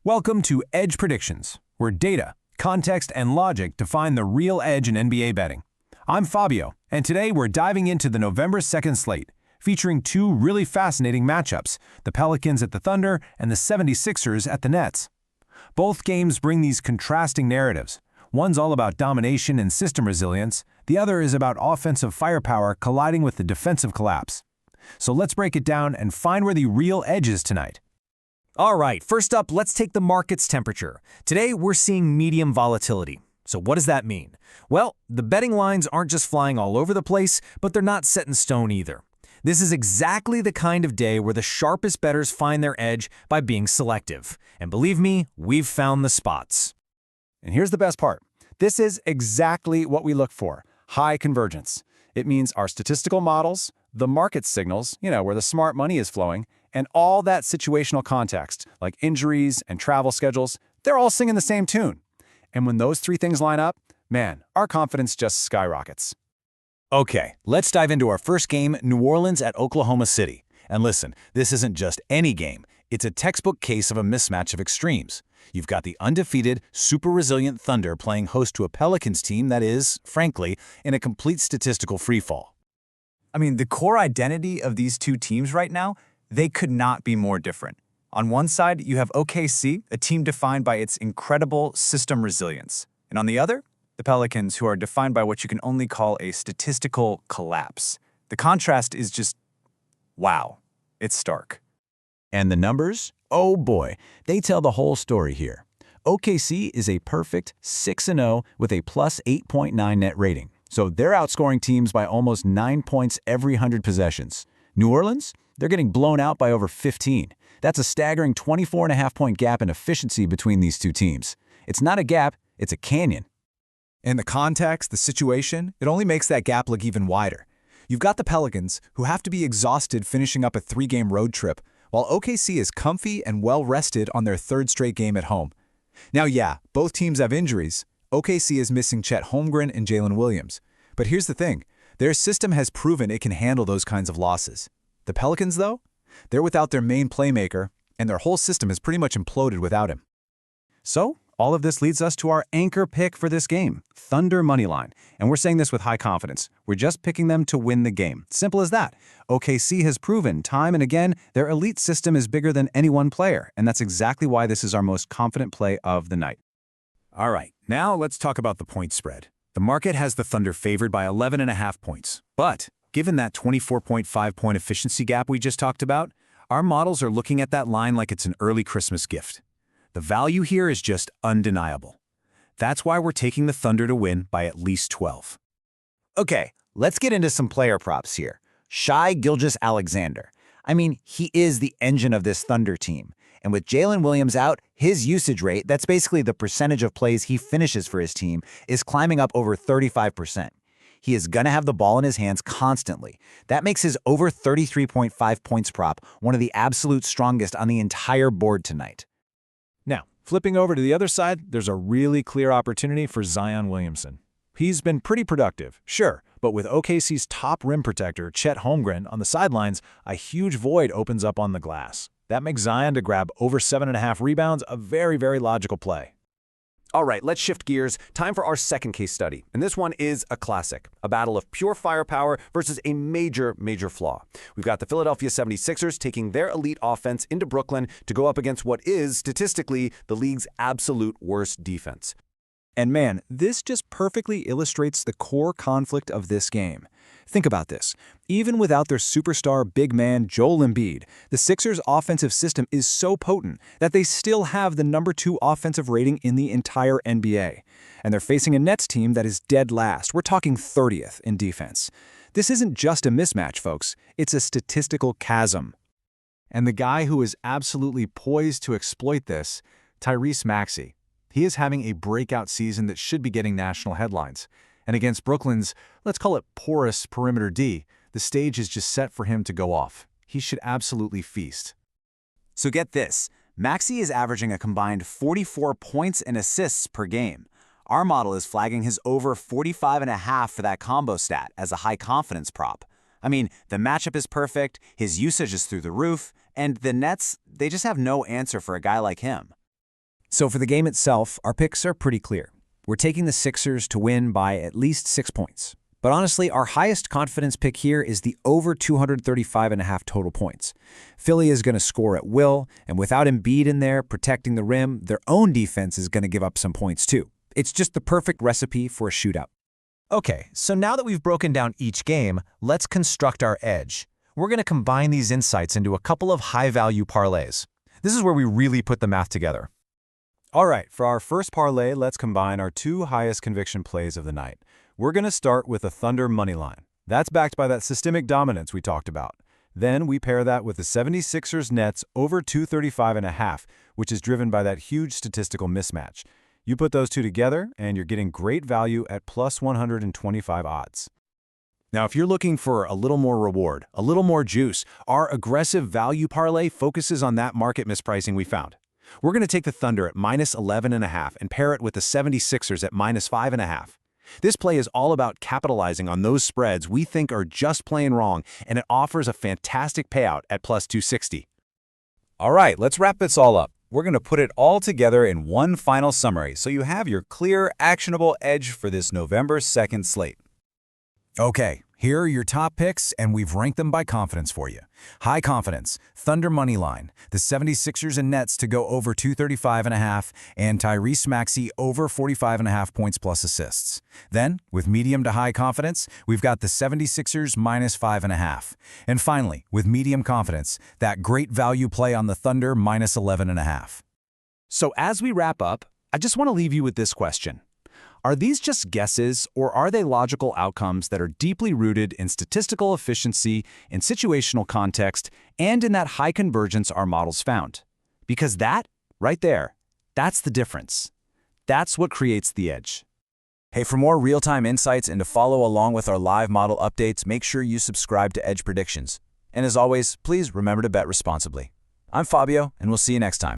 Welcome to Edge Predictions, where data, context, and logic define the real edge in NBA betting. I'm Fabio, and today we're diving into the November 2nd slate, featuring two really fascinating matchups, the Pelicans at the Thunder and the 76ers at the Nets. Both games bring these contrasting narratives. One's all about domination and system resilience, the other is about offensive firepower colliding with the defensive collapse. So let's break it down and find where the real edge is tonight. All right, first up, let's take the market's temperature. Today, we're seeing medium volatility. So what does that mean? Well, the betting lines aren't just flying all over the place, but they're not set in stone either. This is exactly the kind of day where the sharpest bettors find their edge by being selective. And believe me, we've found the spots. And here's the best part. This is exactly what we look for, high convergence. It means our statistical models, the market signals, where the smart money is flowing, and all that situational context, like injuries and travel schedules, they're all singing the same tune. And when those three things line up, man, our confidence just skyrockets. Okay, let's dive into our first game, New Orleans at Oklahoma City. And listen, this isn't just any game. It's a textbook case of a mismatch of extremes. You've got the undefeated, super resilient Thunder playing host to a Pelicans team that is, frankly, in a complete statistical freefall. I mean, the core identity of these two teams right now, they could not be more different. On one side, you have OKC, a team defined by its incredible system resilience. And on the other, the Pelicans, who are defined by what you can only call a statistical collapse. The contrast is just, wow, it's stark. And the numbers? Oh boy, they tell the whole story here. OKC is a perfect 6-0 with a plus 8.9 net rating. So they're outscoring teams by almost 9 points every 100 possessions. New Orleans? They're getting blown out by over 15. That's a staggering 24.5-point gap in efficiency between these two teams. It's not a gap, it's a canyon. And the context, the situation, it only makes that gap look even wider. You've got the Pelicans, who have to be exhausted finishing up a 3-game road trip, while OKC is comfy and well-rested on their third straight game at home. Now, yeah, both teams have injuries. OKC is missing Chet Holmgren and Jalen Williams. But here's the thing. Their system has proven it can handle those kinds of losses. The Pelicans, though? They're without their main playmaker, and their whole system has pretty much imploded without him. So, all of this leads us to our anchor pick for this game, Thunder Moneyline. And we're saying this with high confidence. We're just picking them to win the game. Simple as that. OKC has proven time and again their elite system is bigger than any one player, and that's exactly why this is our most confident play of the night. All right, now let's talk about the point spread. The market has the Thunder favored by 11.5 points. But given that 24.5-point efficiency gap we just talked about, our models are looking at that line like it's an early Christmas gift. The value here is just undeniable. That's why we're taking the Thunder to win by at least 12. Okay, let's get into some player props here. Gilgeous-Alexander. I mean, he is the engine of this Thunder team. And with Jalen Williams out, his usage rate, that's basically the percentage of plays he finishes for his team, is climbing up over 35%. He is going to have the ball in his hands constantly. That makes his over 33.5 points prop one of the absolute strongest on the entire board tonight. Now, flipping over to the other side, there's a really clear opportunity for Zion Williamson. He's been pretty productive, sure, but with OKC's top rim protector, Chet Holmgren, on the sidelines, a huge void opens up on the glass. That makes Zion to grab over 7.5 rebounds a very, very logical play. All right, let's shift gears. Time for our second case study. And this one is a classic, a battle of pure firepower versus a major flaw. We've got the Philadelphia 76ers taking their elite offense into Brooklyn to go up against what is, statistically, the league's absolute worst defense. And man, this just perfectly illustrates the core conflict of this game. Think about this. Even without their superstar big man Joel Embiid, the Sixers' offensive system is so potent that they still have the #2 offensive rating in the entire NBA. And they're facing a Nets team that is dead last. We're talking 30th in defense. This isn't just a mismatch, folks. It's a statistical chasm. And the guy who is absolutely poised to exploit this, Tyrese Maxey. He is having a breakout season that should be getting national headlines. And against Brooklyn's, let's call it porous perimeter D, the stage is just set for him to go off. He should absolutely feast. So get this, Maxey is averaging a combined 44 points and assists per game. Our model is flagging his over 45.5 for that combo stat as a high confidence prop. I mean, the matchup is perfect, his usage is through the roof, and the Nets, they just have no answer for a guy like him. So for the game itself, our picks are pretty clear. We're taking the Sixers to win by at least 6 points. But honestly, our highest confidence pick here is the over 235.5 total points. Philly is going to score at will, and without Embiid in there protecting the rim, their own defense is going to give up some points too. It's just the perfect recipe for a shootout. Okay, so now that we've broken down each game, let's construct our edge. We're going to combine these insights into a couple of high-value parlays. This is where we really put the math together. All right, for our first parlay, let's combine our 2 highest conviction plays of the night. We're going to start with the Thunder money line. That's backed by that systemic dominance we talked about. Then we pair that with the 76ers Nets over 235.5, which is driven by that huge statistical mismatch. You put those two together, and you're getting great value at plus 125 odds. Now, if you're looking for a little more reward, a little more juice, our aggressive value parlay focuses on that market mispricing we found. We're going to take the Thunder at minus 11.5 and pair it with the 76ers at minus 5.5. This play is all about capitalizing on those spreads we think are just plain wrong, and it offers a fantastic payout at plus 260. All right, let's wrap this all up. We're going to put it all together in one final summary so you have your clear, actionable edge for this November 2nd slate. Okay, here are your top picks, and we've ranked them by confidence for you. High confidence, Thunder money line, the 76ers and Nets to go over 235.5, and Tyrese Maxey over 45.5 points plus assists. Then, with medium to high confidence, we've got the 76ers minus 5.5. And finally, with medium confidence, that great value play on the Thunder minus 11.5. So as we wrap up, I just want to leave you with this question. Are these just guesses, or are they logical outcomes that are deeply rooted in statistical efficiency, in situational context, and in that high convergence our models found? Because that, right there, that's the difference. That's what creates the edge. Hey, for more real-time insights and to follow along with our live model updates, make sure you subscribe to Edge Predictions. And as always, please remember to bet responsibly. I'm Fabio, and we'll see you next time.